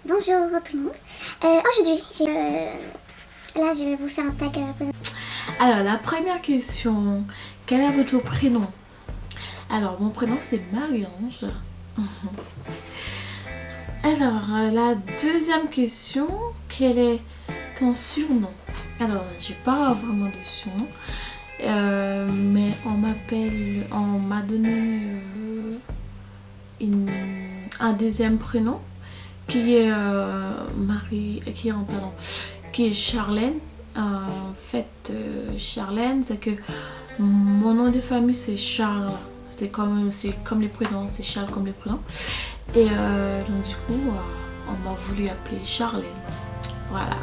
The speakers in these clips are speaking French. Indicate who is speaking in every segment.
Speaker 1: Bonjour tout le monde. Aujourd'hui, là je vais vous faire un tag.
Speaker 2: Alors la première question, quel est votre prénom? Alors mon prénom c'est Marie-Ange. Alors la deuxième question, quel est ton surnom? Alors j'ai pas vraiment de surnom, mais on m'a donné un deuxième prénom qui est qui est Charlène. En fait, Charlène, c'est que mon nom de famille c'est Charles. C'est comme les prénoms, c'est Charles comme les prénoms. Et donc du coup, on m'a voulu appeler Charlène. Voilà.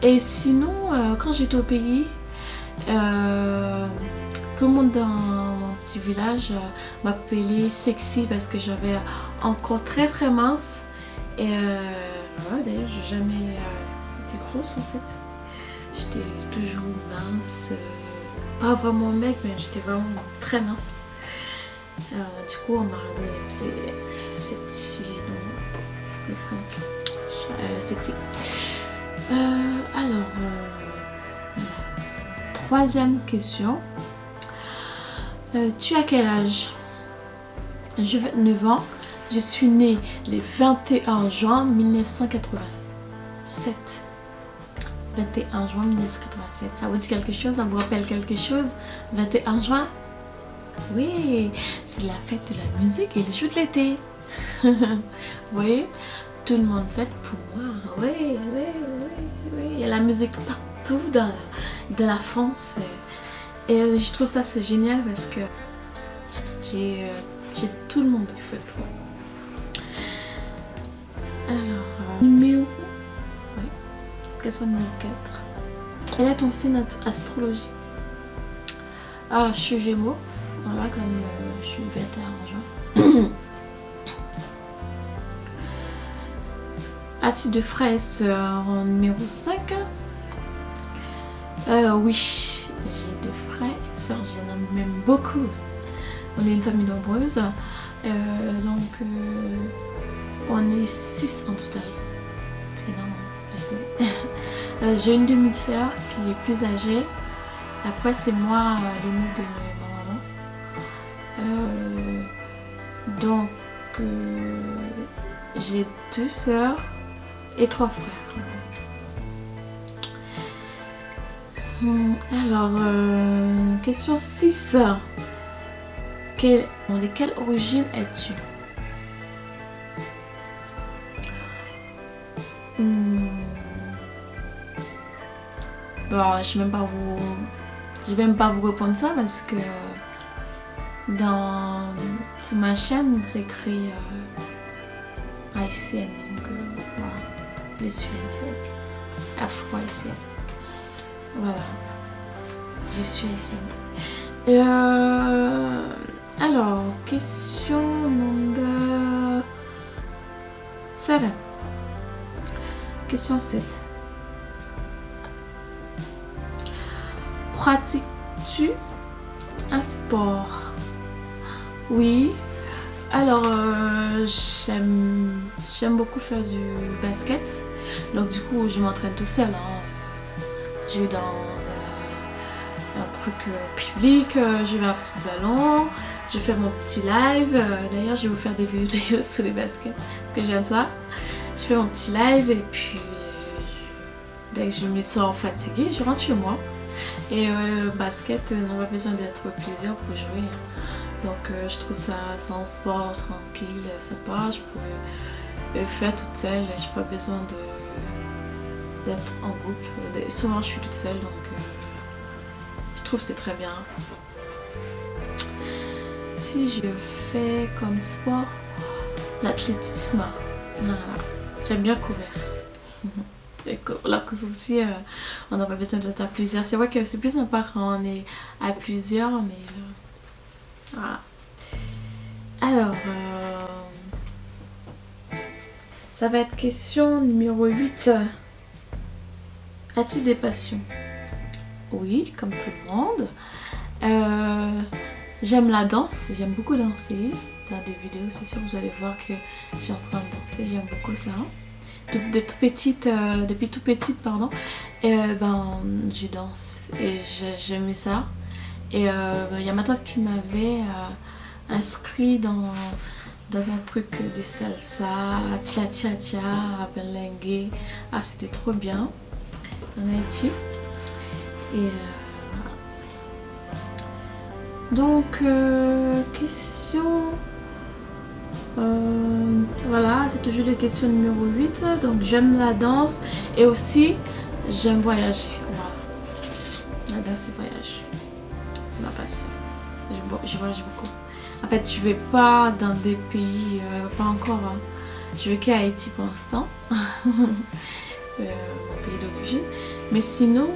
Speaker 2: Et sinon, quand j'étais au pays, tout le monde dans mon petit village m'appelait Sexy parce que j'avais un corps très très mince. Et ouais, d'ailleurs, j'ai jamais été grosse en fait. J'étais toujours mince, pas vraiment mec, mais j'étais vraiment très mince. Du coup, on m'a regardé ces petits noms sexy. Alors, troisième question. Tu as quel âge? J'ai 29 ans. Je suis née le 21 juin 1987. 21 juin 1987. Ça vous dit quelque chose? Ça vous rappelle quelque chose? 21 juin? Oui, c'est la fête de la musique et le jour de l'été. Vous voyez? Tout le monde fête pour moi. Oui. Il y a la musique partout dans la France. Et je trouve ça c'est génial parce que j'ai tout le monde qui fait pour moi. Alors, numéro... Oui. Question numéro 4. Quel est ton signe astrologie? Alors, je suis Gémeaux. Voilà, comme je suis 21 juin. As-tu de frères et sœurs? En numéro 5. Oui, j'ai deux frères et sœurs. J'en ai même beaucoup. On est une famille nombreuse. Donc, on est 6 en total. C'est énorme, je sais. J'ai une demi-sœur qui est plus âgée. Après, c'est moi, l'aînée de ma maman. Donc, j'ai 2 sœurs et 3 frères. Alors, question 6. De quelle origine es-tu? Bon, je vais même pas vous répondre ça parce que sur ma chaîne c'est écrit haïtienne, donc voilà, je suis haïtienne, afro-haïtienne. Voilà, je suis haïtienne. Alors, question number 7. Question 7. Pratiques-tu un sport? Oui. Alors, j'aime beaucoup faire du basket. Donc du coup, je m'entraîne tout seul. Je vais dans un truc public, je vais à un petit ballon, je fais mon petit live. D'ailleurs, je vais vous faire des vidéos sur les baskets parce que j'aime ça. Je fais mon petit live et puis dès que je me sens fatiguée, je rentre chez moi. Et basket, on n'a pas besoin d'être plusieurs pour jouer. Donc je trouve ça c'est un sport tranquille, sympa. Je peux le faire toute seule, j'ai pas besoin d'être en groupe. Souvent je suis toute seule, donc je trouve que c'est très bien. Si je fais comme sport l'athlétisme, j'aime bien courir. Et la course aussi, on n'a pas besoin d'être à plusieurs. C'est vrai que c'est plus sympa quand on est à plusieurs, mais voilà. Alors, ça va être question numéro 8. As-tu des passions? Oui, comme tout le monde. J'aime la danse, j'aime beaucoup danser. dans des vidéos, c'est sûr, vous allez voir que j'ai en train de danser. J'aime beaucoup ça. Depuis tout petite, pardon. Et je danse et j'aimais ça. Et il y a ma tante qui m'avait inscrit dans un truc de salsa, cha-cha-cha, merengue. Ah, c'était trop bien en Haïti. Et donc, question. Voilà, c'est toujours la question numéro 8. Donc, j'aime la danse et aussi j'aime voyager. Voilà, la danse et voyage, c'est ma passion. Je voyage beaucoup. En fait, je vais pas dans des pays, pas encore. Hein. Je vais qu'à Haïti pour l'instant, mon pays d'origine. Mais sinon,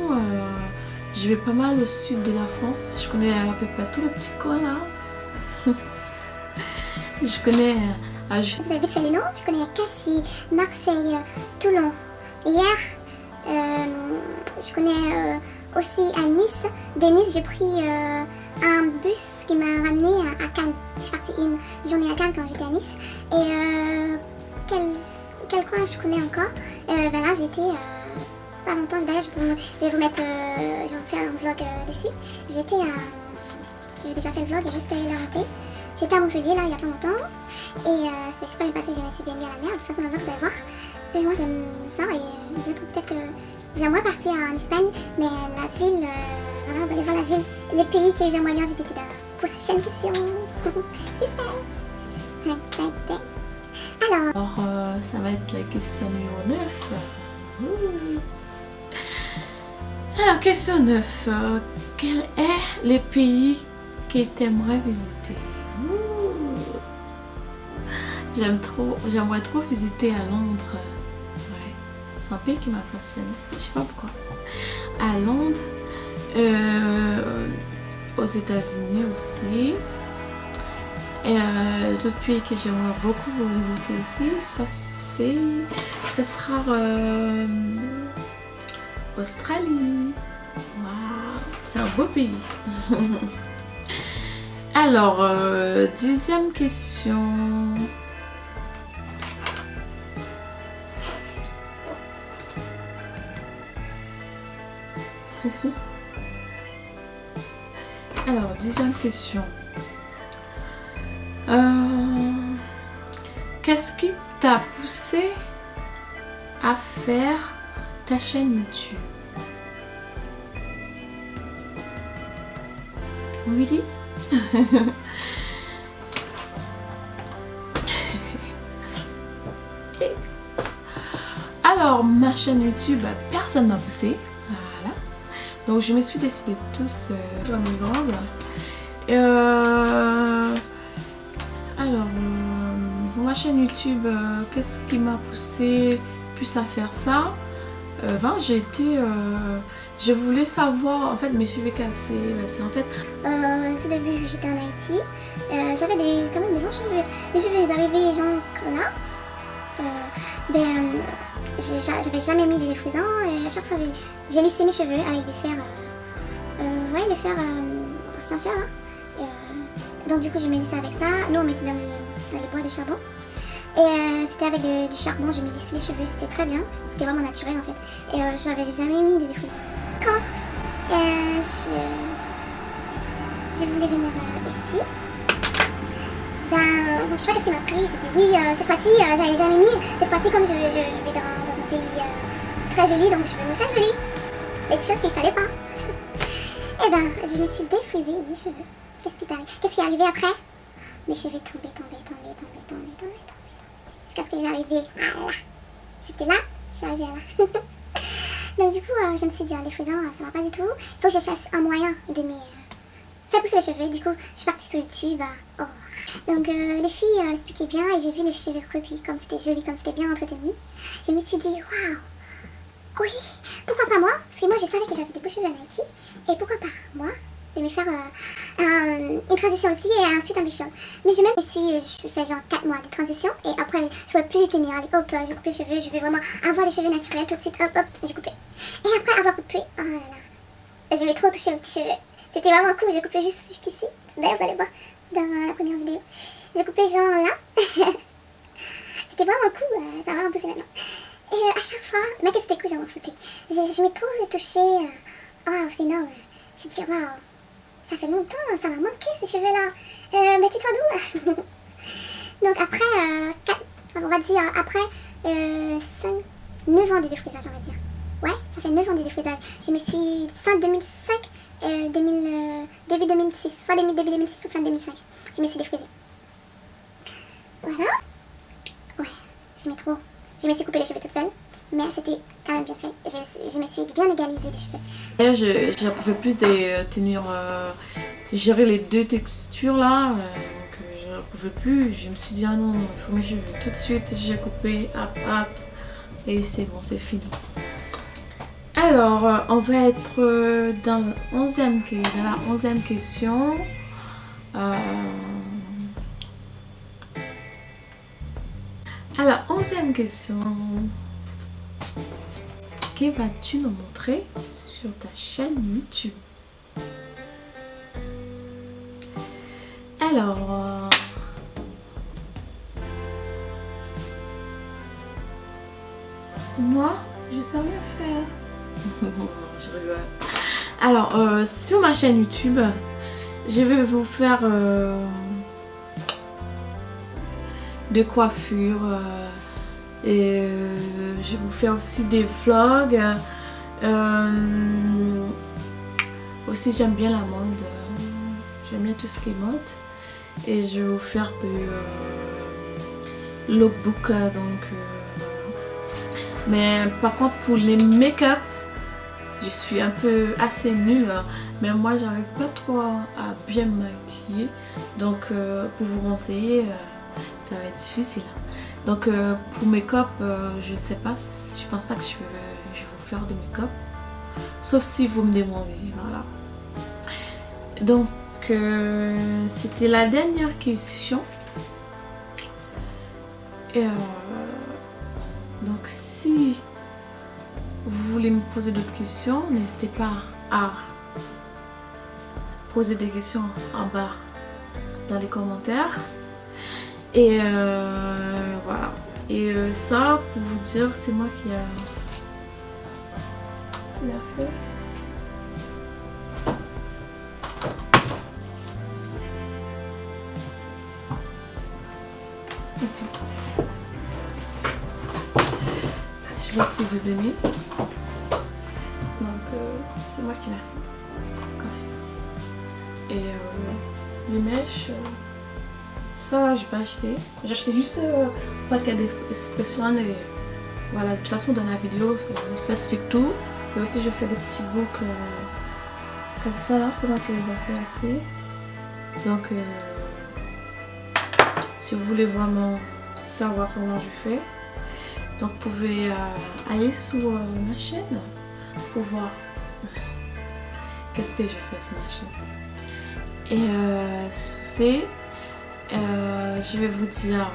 Speaker 2: je vais pas mal au sud de la France. Je connais à peu près tout le petit coin là. Je connais.
Speaker 1: Je sais vite fait les noms. Je connais Cassis, Marseille, Toulon. Hier, je connais aussi à Nice. Dès Nice, j'ai pris un bus qui m'a ramené à Cannes. Je suis partie une journée à Cannes quand j'étais à Nice. Et quel coin je connais encore? Là, j'étais pas longtemps. D'ailleurs, je vais vous faire un vlog dessus. J'ai déjà fait le vlog juste à la montée. J'étais à Montpellier là il y a pas longtemps et c'est super bien passé, je me suis baigné à la mer. De toute façon, dans le vlog, vous allez voir. Et moi, j'aime ça et bientôt peut-être que j'aimerais partir en Espagne, mais la ville, voilà, vous allez voir la ville, les pays que j'aimerais bien visiter dans la prochaine question. Suspense. Alors,
Speaker 2: ça va être la question numéro 9. Alors, question 9. Quel est le pays que tu aimerais visiter? J'aimerais trop visiter à Londres. Ouais, c'est un pays qui m'a fasciné. Je sais pas pourquoi. À Londres, aux États-Unis aussi. Et d'autres pays que j'aimerais beaucoup visiter aussi, ça sera Australie. Waouh, c'est un beau pays. Alors, 10e question. Alors, 10e question. Qu'est-ce qui t'a poussé à faire ta chaîne YouTube? Willy? Alors, ma chaîne YouTube, personne m'a poussé. Voilà. Donc, je me suis décidée toute seule. J'en ai grande. Alors, ma chaîne YouTube, qu'est-ce qui m'a poussé plus à faire ça? Je voulais savoir, en fait, mes cheveux cassés, c'est en fait...
Speaker 1: Au début, j'étais en Haïti, j'avais quand même des longs cheveux. Mes cheveux, ils arrivaient genre là. J'avais jamais mis des défrisants et à chaque fois, j'ai lissé mes cheveux avec des fers... les fers anciens fers, là. Donc du coup, je me lissais avec ça. Nous, on mettait dans les bois de charbon. Et c'était avec du charbon, je me lissais les cheveux, c'était très bien. C'était vraiment naturel en fait. Et j'avais jamais mis des défrisants. Quand je voulais venir ici, je sais pas qu'est-ce qui m'a pris. J'ai dit oui, cette fois-ci, j'avais jamais mis. Cette fois-ci, comme je vais dans un pays très joli, donc je vais me faire jolie. Et des choses qu'il fallait pas. Et je me suis défrisé les cheveux. Qu'est-ce qui est arrivé après? Mes cheveux tombaient. Jusqu'à ce que j'arrivais à là. C'était là, je suis arrivée à là. Donc du coup, je me suis dit, les frisants, ça va pas du tout. Il faut que je cherche un moyen de me faire pousser les cheveux. Du coup, je suis partie sur YouTube. Donc les filles expliquaient bien et j'ai vu les cheveux crépus, comme c'était joli, comme c'était bien entretenu. Je me suis dit, waouh, oui, pourquoi pas moi? Parce que moi, je savais que j'avais des beaux cheveux en Haïti. Et pourquoi pas moi de me faire une transition aussi et ensuite un bichon. Mais je fais genre 4 mois de transition et après je pouvais plus tenir. Allez hop, j'ai coupé les cheveux, je vais vraiment avoir les cheveux naturels tout de suite, hop, j'ai coupé. Et après avoir coupé, oh là là, je vais trop toucher mes petits cheveux. C'était vraiment cool, j'ai coupé juste ici. D'ailleurs vous allez voir dans la première vidéo. J'ai coupé genre là. C'était vraiment cool, ça va repousser maintenant. Et à chaque fois, mec, c'était cool, j'en m'en foutais. Je m'ai trop retouchée. Oh, c'est énorme. Je me dis, waouh, ça fait longtemps, ça m'a manqué ces cheveux-là. Mais tu te d'où? Donc après, on va dire, après 9 ans de défrisage, on va dire. Ouais, ça fait 9 ans de défrisage. Je me suis, fin 2005, début 2006, soit début 2006 ou fin 2005, je me suis défrisée. Voilà. Ouais, j'aimais trop. Je me suis coupé les cheveux toute seule, mais c'était quand même bien fait. Je me suis bien égalisé les cheveux.
Speaker 2: D'ailleurs, je ne pouvais plus tenir, gérer les deux textures là. Donc je ne pouvais plus. Je me suis dit, ah non, il faut mes cheveux tout de suite. J'ai coupé, hop, hop. Et c'est bon, c'est fini. Alors, on va être dans la 11e question. Alors, 11e question. Que vas-tu nous montrer sur ta chaîne YouTube? Alors... moi, je sais rien faire. Je rigole. Alors, sur ma chaîne YouTube, je vais vous faire de coiffure et je vais vous faire aussi des vlogs. Aussi, j'aime bien la mode. J'aime bien tout ce qui est mode. Et je vais vous faire de lookbook. Mais par contre, pour les make-up, je suis un peu assez nulle. Mais moi, j'arrive pas trop à bien me maquiller. Donc, pour vous conseiller, ça va être difficile. Donc, pour make-up, je sais pas, je pense pas que je vais vous faire de make-up. Sauf si vous me demandez, voilà. Donc, c'était la dernière question. Et donc, si vous voulez me poser d'autres questions, n'hésitez pas à poser des questions en bas dans les commentaires. Et voilà. Et ça, pour vous dire, c'est moi qui a fait. Je sais pas si vous aimez. Donc c'est moi qui l'ai fait. Et les mèches, ça j'ai pas acheté. J'ai acheté juste pas qu'à des expressions et voilà. De toute façon dans la vidéo ça explique tout. Et aussi je fais des petits boucles comme ça là. C'est moi qui les ai fait aussi. Donc si vous voulez vraiment savoir comment je fais, donc vous pouvez aller sur ma chaîne pour voir qu'est-ce que je fais sur ma chaîne. Et sur ce, je vais vous dire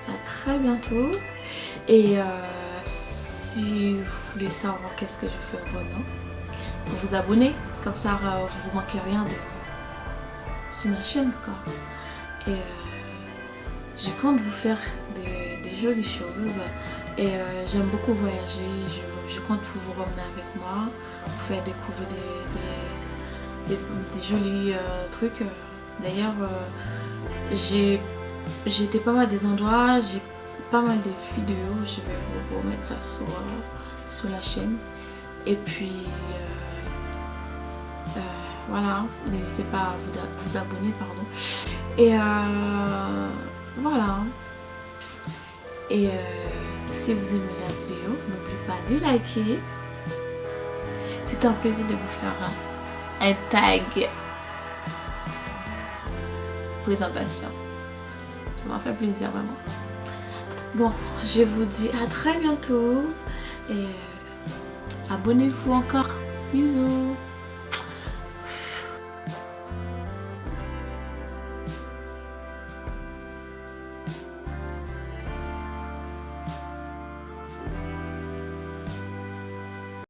Speaker 2: à très bientôt. Et si vous voulez savoir qu'est-ce que je fais vraiment, vous vous abonnez, comme ça vous ne manquez rien sur ma chaîne quoi. Et je compte vous faire des jolies choses et j'aime beaucoup voyager. Je compte vous ramener avec moi, vous faire découvrir des jolis trucs. D'ailleurs, j'ai été pas mal des endroits, j'ai pas mal de vidéos. Je vais vous remettre ça sur la chaîne. Et puis voilà, n'hésitez pas à vous abonner, pardon. Et voilà. Et si vous aimez la vidéo, n'oubliez pas de liker. C'est un plaisir de vous faire un tag présentation. Ça m'a fait plaisir vraiment. Bon, je vous dis à très bientôt et abonnez-vous encore. Bisous.